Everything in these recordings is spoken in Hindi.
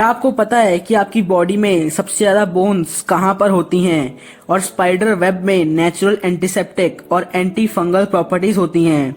आपको पता है कि आपकी बॉडी में सबसे ज्यादा बोन्स कहाँ पर होती हैं और स्पाइडर वेब में नेचुरल एंटीसेप्टिक और एंटी फंगल प्रॉपर्टीज होती हैं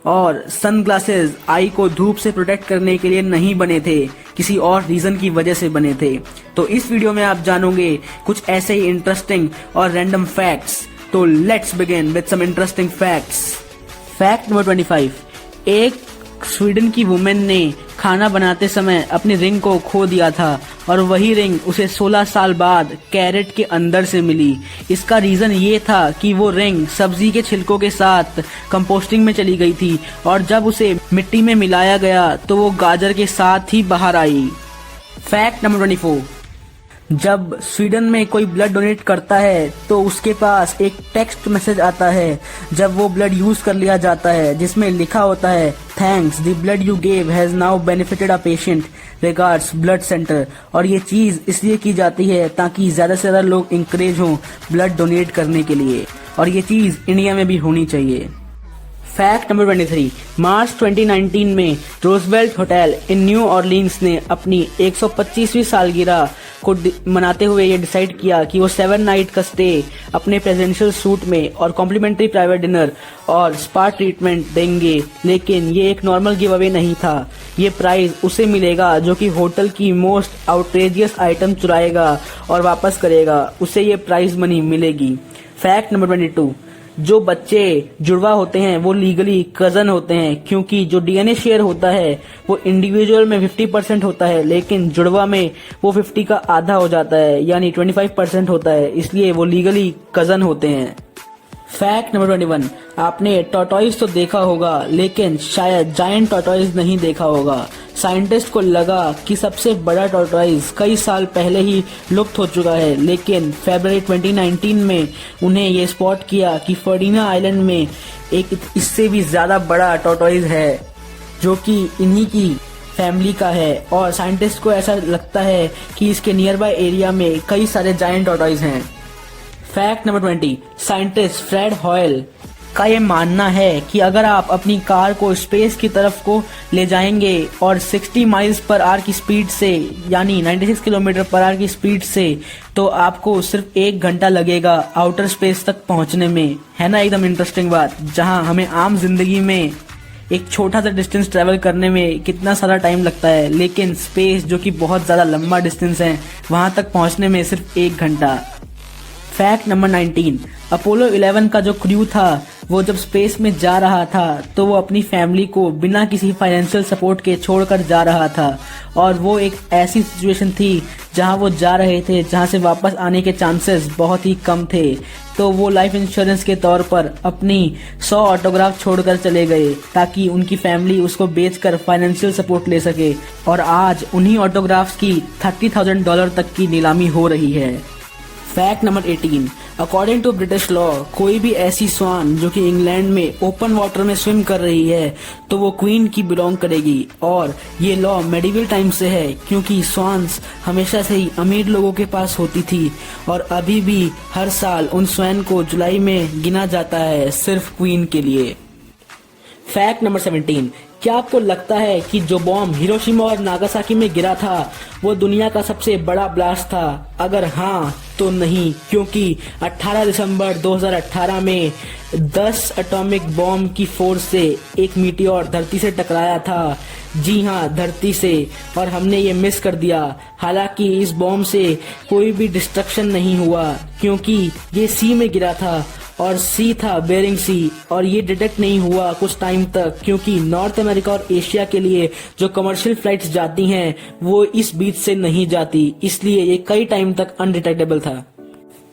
और सनग्लासेस आई को धूप से प्रोटेक्ट करने के लिए नहीं बने थे, किसी और रीजन की वजह से बने थे। तो इस वीडियो में आप जानोगे कुछ ऐसे ही इंटरेस्टिंग और रैंडम फैक्ट्स। तो let's begin with some interesting facts. Fact number 25। एक स्वीडन की वुमेन ने खाना बनाते समय अपनी रिंग को खो दिया था और वही रिंग उसे 16 साल बाद कैरेट के अंदर से मिली। इसका रीजन ये था कि वो रिंग सब्जी के छिलकों के साथ कंपोस्टिंग में चली गई थी और जब उसे मिट्टी में मिलाया गया तो वो गाजर के साथ ही बाहर आई। Fact number 24। जब स्वीडन में कोई ब्लड डोनेट करता है तो उसके पास एक टेक्स्ट मैसेज आता है जब वो ब्लड यूज कर लिया जाता है, जिसमें लिखा होता है thanks, the blood you gave has now benefited a patient, regards blood centre. और ये चीज इसलिए की जाती है ताकि ज्यादा से ज्यादा लोग इंकरेज हों ब्लड डोनेट करने के लिए, और ये चीज इंडिया में भी होनी चाहिए। Fact number 23। मार्च 2019 में Roosevelt hotel in new Orleans ने अपनी 125वीं सालगिरह को मनाते हुए ये डिसाइड किया कि वो 7 नाइट का स्टे अपने प्रेसिडेंशियल सूट में और कॉम्प्लीमेंट्री प्राइवेट डिनर और स्पा ट्रीटमेंट देंगे। लेकिन ये एक नॉर्मल गिव अवे नहीं था, ये प्राइज उसे मिलेगा जो कि होटल की मोस्ट आउटरेजियस आइटम चुराएगा और वापस करेगा, उसे ये प्राइज मनी मिलेगी। Fact number 22। जो बच्चे जुड़वा होते हैं वो लीगली कजन होते हैं, क्योंकि जो डीएनए शेयर होता है वो इंडिविजुअल में 50% होता है, लेकिन जुड़वा में वो 50 का आधा हो जाता है, यानी 25% होता है, इसलिए वो लीगली कजन होते हैं। Fact number 21। आपने टॉर्टोइज तो देखा होगा लेकिन शायद जायंट टॉर्टोइज नहीं देखा होगा। साइंटिस्ट को लगा कि सबसे बड़ा टॉर्टोइज कई साल पहले ही लुप्त हो चुका है, लेकिन फरवरी 2019 में उन्हें ये स्पॉट किया कि फर्डिना आइलैंड में एक इससे भी ज्यादा बड़ा टॉर्टोइज है जो कि इन्हीं की फैमिली का है, और साइंटिस्ट को ऐसा लगता है कि इसके नियर बाय एरिया में कई सारे जायंट टॉर्टोइज हैं। Fact number 20। Scientist Fred Hoyle का ये मानना है कि अगर आप अपनी कार को स्पेस की तरफ को ले जाएंगे और 60 माइल्स पर आवर की स्पीड से, यानी 96 किलोमीटर पर आवर की स्पीड से, तो आपको सिर्फ 1 घंटा लगेगा आउटर स्पेस तक पहुंचने में। है ना एकदम इंटरेस्टिंग बात, जहां हमें आम जिंदगी में एक छोटा सा डिस्टेंस ट्रेवल करने में कितना सारा टाइम लगता है, लेकिन स्पेस जो कि बहुत ज्यादा लंबा डिस्टेंस है वहां तक पहुंचने में सिर्फ 1 घंटा। Fact number 19। अपोलो 11 का जो क्रू था वो जब स्पेस में जा रहा था तो वो अपनी फैमिली को बिना किसी फाइनेंशियल सपोर्ट के छोड़कर जा रहा था, और वो एक ऐसी सिचुएशन थी जहां वो जा रहे थे जहां से वापस आने के चांसेस बहुत ही कम थे। तो वो लाइफ इंश्योरेंस के तौर पर अपनी 100 ऑटोग्राफ छोड़कर चले गए ताकि उनकी फैमिली उसको बेचकर फाइनेंशियल सपोर्ट ले सके, और आज उन्हीं ऑटोग्राफ्स की $30,000 तक की नीलामी हो रही है। Fact number 18। According to British law, कोई भी ऐसी स्वान जो कि इंग्लैंड में ओपन वाटर में स्विम कर रही है तो वो क्वीन की बिलोंग करेगी, और ये लॉ मेडिवल टाइम से है, क्योंकि स्वान्स हमेशा से ही अमीर लोगों के पास होती थी और अभी भी हर साल उन स्वैन को जुलाई में गिना जाता है सिर्फ क्वीन के लिए। Fact number 17। क्या आपको लगता है कि जो बॉम्ब हिरोशिमा और नागासाकी में गिरा था वो दुनिया का सबसे बड़ा ब्लास्ट था? अगर हाँ तो नहीं, क्योंकि 18 दिसंबर 2018 में 10 एटॉमिक बॉम्ब की फोर्स से एक मीटियोर धरती से टकराया था। जी हाँ, धरती से, और हमने ये मिस कर दिया। हालांकि इस बॉम्ब से कोई भी डिस्ट्रक्शन नहीं हुआ क्योंकि ये सी में गिरा था, और सी था बेरिंग सी, और ये डिटेक्ट नहीं हुआ कुछ टाइम तक क्योंकि नॉर्थ अमेरिका और एशिया के लिए जो कमर्शियल फ्लाइट्स जाती हैं वो इस बीच से नहीं जाती, इसलिए ये कई टाइम तक अनडिटेक्टेबल था।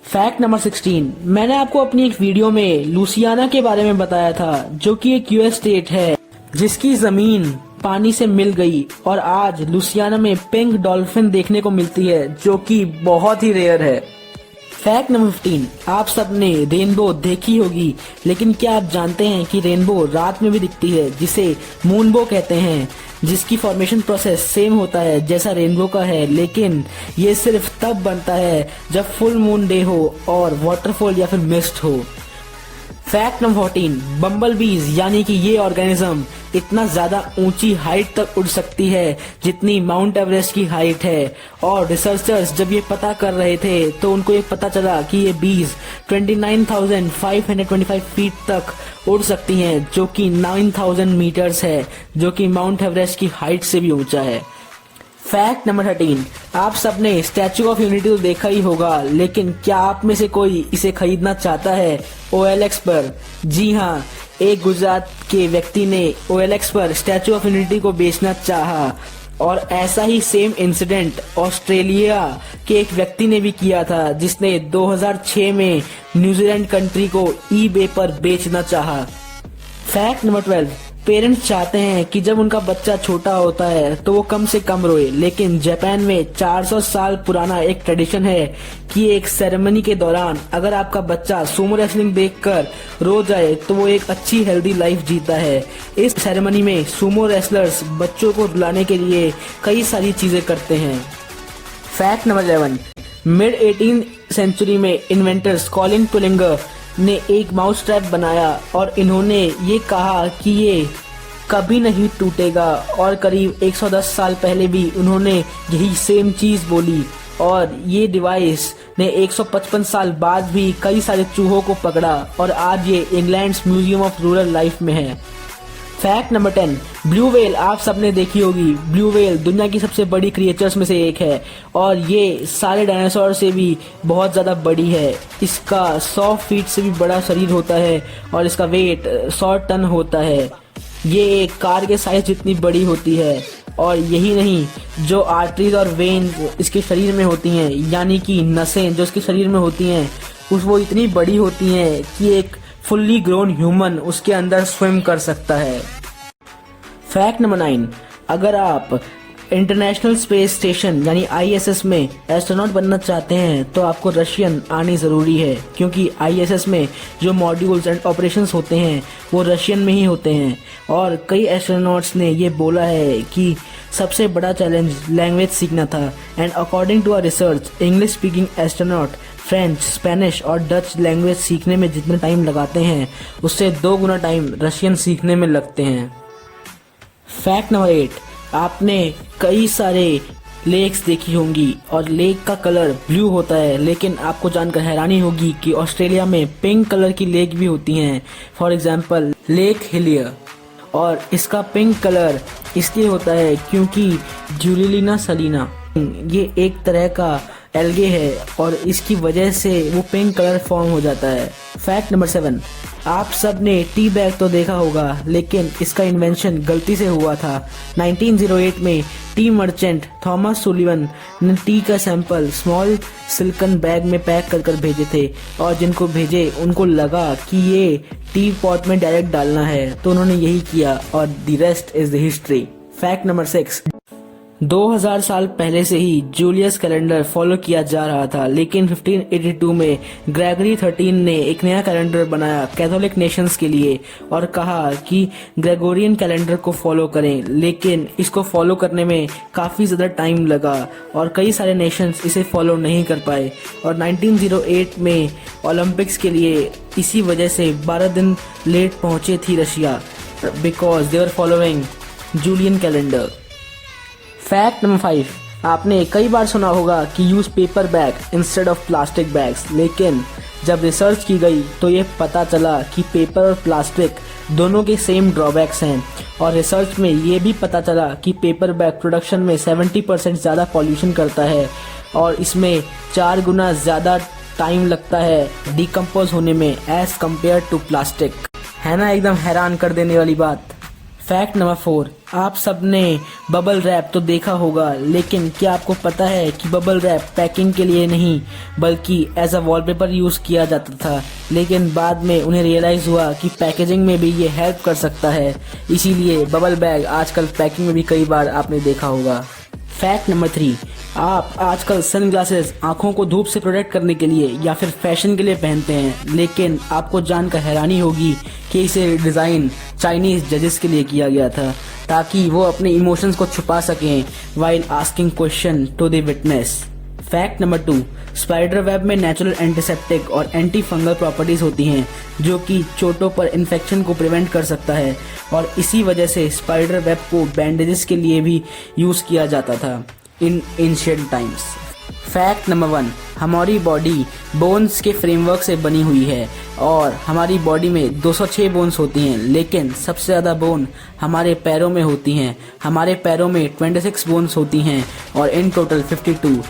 Fact number 16। मैंने आपको अपनी एक वीडियो में लुसियाना के बारे में बताया था जो कि एक यूएस स्टेट है जिसकी जमीन पानी से मिल गई, और आज लुसियाना में पिंक डॉल्फिन देखने को मिलती है जो कि बहुत ही रेयर है। Fact number 15। आप सबने रेनबो देखी होगी, लेकिन क्या आप जानते हैं कि रेनबो रात में भी दिखती है, जिसे मूनबो कहते हैं, जिसकी फॉर्मेशन प्रोसेस सेम होता है जैसा रेनबो का है, लेकिन ये सिर्फ तब बनता है जब फुल मून डे हो और वाटरफॉल या फिर मिस्ट हो। फैक्ट नंबर 14, बम्बल बीज यानी कि ये ऑर्गेनिज्म इतना ज्यादा ऊंची हाइट तक उड़ सकती है जितनी माउंट एवरेस्ट की हाइट है। और रिसर्चर्स जब ये पता कर रहे थे तो उनको ये पता चला कि ये बीज 29,525 फीट तक उड़ सकती हैं, जो कि 9,000 मीटर्स है, जो कि माउंट एवरेस्ट की हाइट से भी ऊंचा है। फैक्ट नंबर 13, आप सबने स्टैचू ऑफ यूनिटी तो देखा ही होगा, लेकिन क्या आप में से कोई इसे खरीदना चाहता है OLX पर? जी हाँ, एक गुजरात के व्यक्ति ने OLX पर स्टैचू ऑफ यूनिटी को बेचना चाहा और ऐसा ही सेम इंसिडेंट ऑस्ट्रेलिया के एक व्यक्ति ने भी किया था, जिसने 2006 में न्यूजीलैंड कंट्री को eBay पर बेचना चाहा। फैक्ट नंबर 12, पेरेंट्स चाहते हैं कि जब उनका बच्चा छोटा होता है तो वो कम से कम रोए, लेकिन जापान में 400 साल पुराना एक ट्रेडिशन है कि एक सेरेमनी के दौरान अगर आपका बच्चा सुमो रेसलिंग देखकर रो जाए तो वो एक अच्छी हेल्दी लाइफ जीता है। इस सेरेमनी में सुमो रेसलर्स बच्चों को रुलाने के लिए कई सारी चीजें करते हैं। Fact number 11, mid 18th century में इन्वेंटर्स कॉलिन पुलिंगर ने एक माउस ट्रैप बनाया और इन्होंने ये कहा कि ये कभी नहीं टूटेगा, और करीब 110 साल पहले भी उन्होंने यही सेम चीज बोली और ये डिवाइस ने 155 साल बाद भी कई सारे चूहों को पकड़ा और आज ये England's museum of rural life में है। फैक्ट नंबर 10, ब्लू व्हेल आप सबने देखी होगी। ब्लू व्हेल दुनिया की सबसे बड़ी क्रिएचर्स में से एक है और ये सारे डायनासोर से भी बहुत ज़्यादा बड़ी है। इसका 100 फीट से भी बड़ा शरीर होता है और इसका वेट 100 टन होता है। ये एक कार के साइज जितनी बड़ी होती है और यही नहीं, जो आर्टरीज और वेन इसके शरीर में होती हैं, यानी कि नसें जो इसके शरीर में होती हैं, वो इतनी बड़ी होती हैं कि एक फुल्ली ग्रोन ह्यूमन उसके अंदर स्विम कर सकता है। फैक्ट नंबर 9, अगर आप इंटरनेशनल स्पेस स्टेशन यानी ISS में एस्ट्रोनॉट बनना चाहते हैं तो आपको रशियन आनी ज़रूरी है, क्योंकि ISS में जो मॉड्यूल्स एंड ऑपरेशंस होते हैं वो रशियन में ही होते हैं। और कई एस्ट्रोनॉट्स ने ये बोला है कि सबसे बड़ा चैलेंज लैंग्वेज सीखना था, and according to a research English speaking astronaut French, Spanish और डच लैंग्वेज सीखने में जितना टाइम लगाते हैं उससे 2 गुना टाइम रशियन सीखने में लगते हैं। फैक्ट नंबर 8, आपने कई सारे लेक्स देखी होंगी और लेक का कलर ब्लू होता है, लेकिन आपको जानकर हैरानी होगी कि ऑस्ट्रेलिया में पिंक कलर की लेक भी होती हैं। फॉर एग्जांपल लेक हिलियर, और इसका पिंक कलर इसलिए होता है क्योंकि ज्यूलिना सलीना ये एक तरह का एल्गे है और इसकी वजह से वो पिंक कलर फॉर्म हो जाता है। फैक्ट नंबर 7, आप सब ने टी बैग तो देखा होगा, लेकिन इसका इन्वेंशन गलती से हुआ था। 1908 में टी मर्चेंट थॉमस सुलिवन ने टी का सैंपल स्मॉल सिल्कन बैग में पैक कर भेजे थे और जिनको भेजे उनको लगा कि ये टी पॉट में डायरेक्ट डालना है, तो उन्होंने यही किया और the rest is the history. Fact number 6, 2000 साल पहले से ही जूलियस कैलेंडर फॉलो किया जा रहा था, लेकिन 1582 में ग्रेगरी 13 ने एक नया कैलेंडर बनाया कैथोलिक नेशंस के लिए और कहा कि ग्रेगोरियन कैलेंडर को फॉलो करें, लेकिन इसको फॉलो करने में काफ़ी ज़्यादा टाइम लगा और कई सारे नेशंस इसे फॉलो नहीं कर पाए और 1908 में ओलंपिक्स के लिए इसी वजह से 12 दिन लेट पहुंचे थी Russia, because they were following Julian calendar. Fact number 5, आपने कई बार सुना होगा कि use paper bag instead of plastic bags, लेकिन जब रिसर्च की गई तो ये पता चला कि पेपर और प्लास्टिक दोनों के सेम ड्रॉबैक्स हैं और रिसर्च में ये भी पता चला कि पेपर बैग प्रोडक्शन में 70% ज़्यादा पॉल्यूशन करता है और इसमें 4 गुना ज़्यादा टाइम लगता है डिकम्पोज होने में एज कम्पेयर टू प्लास्टिक। है ना एकदम हैरान कर देने वाली बात। फैक्ट नंबर 4, आप सबने बबल रैप तो देखा होगा, लेकिन क्या आपको पता है कि बबल रैप पैकिंग के लिए नहीं बल्कि एज अ वॉलपेपर यूज किया जाता था, लेकिन बाद में उन्हें रियलाइज हुआ कि पैकेजिंग में भी ये हेल्प कर सकता है, इसीलिए बबल बैग आजकल पैकिंग में भी कई बार आपने देखा होगा। फैक्ट नंबर 3, आप आजकल सनग्लासेस आंखों को धूप से प्रोटेक्ट करने के लिए या फिर फैशन के लिए पहनते हैं, लेकिन आपको जानकर हैरानी होगी कि इसे डिज़ाइन चाइनीज जजेस के लिए किया गया था ताकि वो अपने इमोशंस को छुपा सकें while asking question to the witness. Fact number 2, spider web में नेचुरल एंटीसेप्टिक और एंटी फंगल प्रॉपर्टीज होती हैं जो कि चोटों पर इन्फेक्शन को प्रिवेंट कर सकता है और इसी वजह से स्पाइडर वेब को बैंडेजेस के लिए भी यूज किया जाता था इन एंशिएंट टाइम्स। फैक्ट नंबर 1, हमारी बॉडी बोन्स के फ्रेमवर्क से बनी हुई है और हमारी बॉडी में 206 बोन्स होती हैं, लेकिन सबसे ज़्यादा बोन हमारे पैरों में होती हैं। हमारे पैरों में 26 बोन्स होती हैं और इन टोटल 52,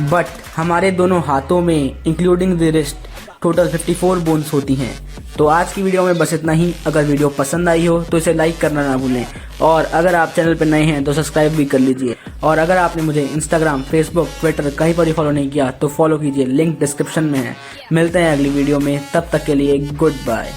बट हमारे दोनों हाथों में including the wrist total 54 bones होती हैं। तो आज की वीडियो में बस इतना ही। अगर वीडियो पसंद आई हो तो इसे लाइक करना ना भूलें और अगर आप चैनल पर नए हैं तो सब्सक्राइब भी कर लीजिए और अगर आपने मुझे इंस्टाग्राम, फेसबुक, ट्विटर कहीं पर भी फॉलो नहीं किया तो फॉलो कीजिए, लिंक डिस्क्रिप्शन में है। मिलते हैं अगली वीडियो में, तब तक के लिए गुड बाय।